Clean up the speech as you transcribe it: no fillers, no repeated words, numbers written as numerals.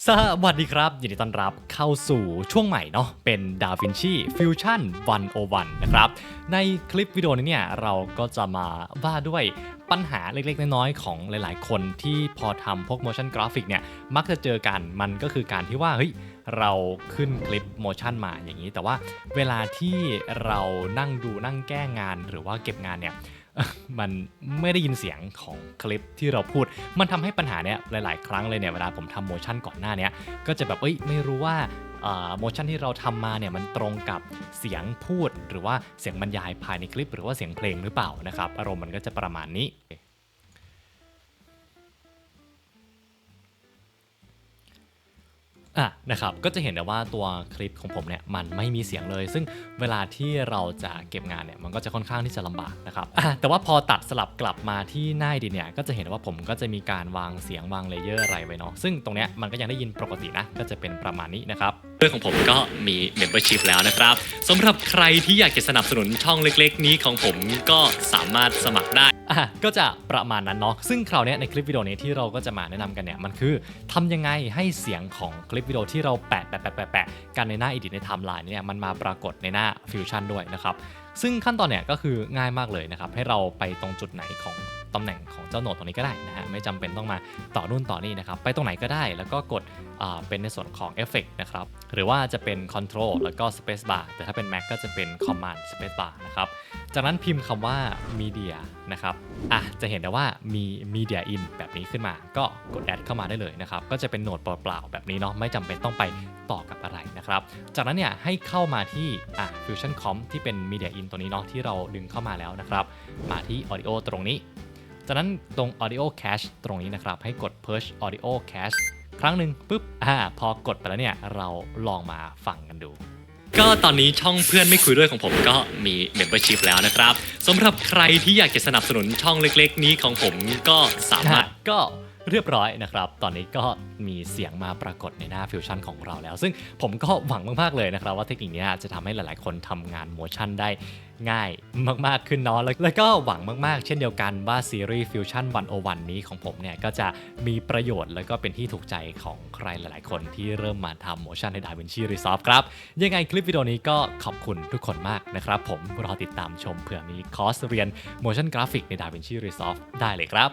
สวัสดีครับยินดีต้อนรับเข้าสู่ช่วงใหม่เนาะเป็น DaVinci Fusion 101นะครับในคลิปวิดีโอนี้เนี่ยเราก็จะมาว่าด้วยปัญหาเล็กๆน้อยๆของหลายๆคนที่พอทำพวก motion graphic เนี่ยมักจะเจอกันมันก็คือการที่ว่าเฮ้ยเราขึ้นคลิป motion มาอย่างนี้แต่ว่าเวลาที่เรานั่งดูนั่งแก้งานหรือว่าเก็บงานเนี่ย มันไม่ได้ยินเสียงของคลิปที่เราพูด มันทำให้ปัญหาเนี้ยหลายๆครั้งเลยเนี่ยเวลาผมทำโมชั่นก่อนหน้าเนี้ยก็จะแบบไม่รู้ว่าโมชั่นที่เราทำมาเนี่ยมันตรงกับเสียงพูดหรือว่าเสียงบรรยายภายในคลิปหรือว่าเสียงเพลงหรือเปล่านะครับอารมณ์มันก็จะประมาณนี้ นะครับก็จะเห็นได้ว่าตัวคลิปของผมเนี่ยมันไม่มีเสียงเลย ซึ่งเวลาที่เราจะเก็บงานเนี่ยมันก็จะค่อนข้างที่จะลำบากนะครับแต่ว่าพอตัดสลับกลับมาที่หน้าดินเนี่ยก็จะเห็นว่าผมก็จะมีการวางเสียงวางเลเยอร์อะไรไว้เนาะซึ่งตรงเนี้ยมันก็ยังได้ยินปกตินะก็จะเป็นประมาณนี้นะครับเรื่องของผมก็มี Membership แล้วนะครับสำหรับใครที่อยากจะสนับสนุนช่องเล็กๆนี้ของผมก็สามารถสมัครได้ก็จะประมาณนั้นเนาะซึ่งคราวนี้ในคลิปวิดีโอนี้ที่เราก็จะมาแนะนำกันเนี่ยมันคือทำยังไงให้เสียงของคลิปวิดีโอที่เราแปะกันในหน้า Edit ในไทม์ไลน์เนี่ยมันมาปรากฏในหน้า Fusion ด้วยนะครับซึ่งขั้นตอนเนี่ยก็คือง่ายมากเลยนะครับให้เราไปตรงจุดไหนของตำแหน่งของเจ้าโหนดตรงนี้ก็ได้นะฮะไม่จำเป็นต้องมาต่อนู่นต่อนี่นะครับไปตรงไหนก็ได้แล้วก็กดเป็นในส่วนของ Effect นะครับหรือว่าจะเป็น Control แล้วก็ Space Bar แต่ถ้าเป็น Mac ก็จะเป็น Command Space Bar นะครับจากนั้นพิมพ์คำว่า Media นะครับจะเห็นได้ว่ามี Media In แบบนี้ขึ้นมาก็กด Add เข้ามาได้เลยนะครับก็จะเป็นโหนดเปล่าๆแบบนี้เนาะไม่จำเป็นต้องไปต่อกับอะไรนะครับจากนั้นเนี่ยให้เข้ามาที่Fusion Comp ที่เป็น Media In ตัวนี้เนาะที่เราดึงเข้ามาแล้วนะครับมาที่ Audio ตรงนี้จากนั้นตรง Audio Cache ตรงนี้นะครับให้กด Purge Audio Cache ครั้งหนึ่งปุ๊บพอกดไปแล้วเนี่ยเราลองมาฟังกันดูก็ตอนนี้ช่องเพื่อนไม่คุยด้วยของผมก็มี Membership แล้วนะครับสำหรับใครที่อยากจะสนับสนุนช่องเล็กๆนี้ของผมก็สามารถก็เรียบร้อยนะครับตอนนี้ก็มีเสียงมาปรากฏในหน้า Fusion ของเราแล้วซึ่งผมก็หวังมากๆเลยนะครับว่าเทคนิคนี้จะทำให้หลายๆคนทำงาน motion ได้ง่ายมากๆขึ้นเนาะแล้วก็หวังมากๆเช่นเดียวกันว่าซีรีส์ Fusion 101 นี้ของผมเนี่ยก็จะมีประโยชน์แล้วก็เป็นที่ถูกใจของใครหลายๆคนที่เริ่มมาทำ motion ใน DaVinci Resolve ครับยังไงคลิปวิดีโอนี้ก็ขอบคุณทุกคนมากนะครับผมรอติดตามชมเผื่อมีคอร์สเรียน motion graphic ใน DaVinci Resolve ได้เลยครับ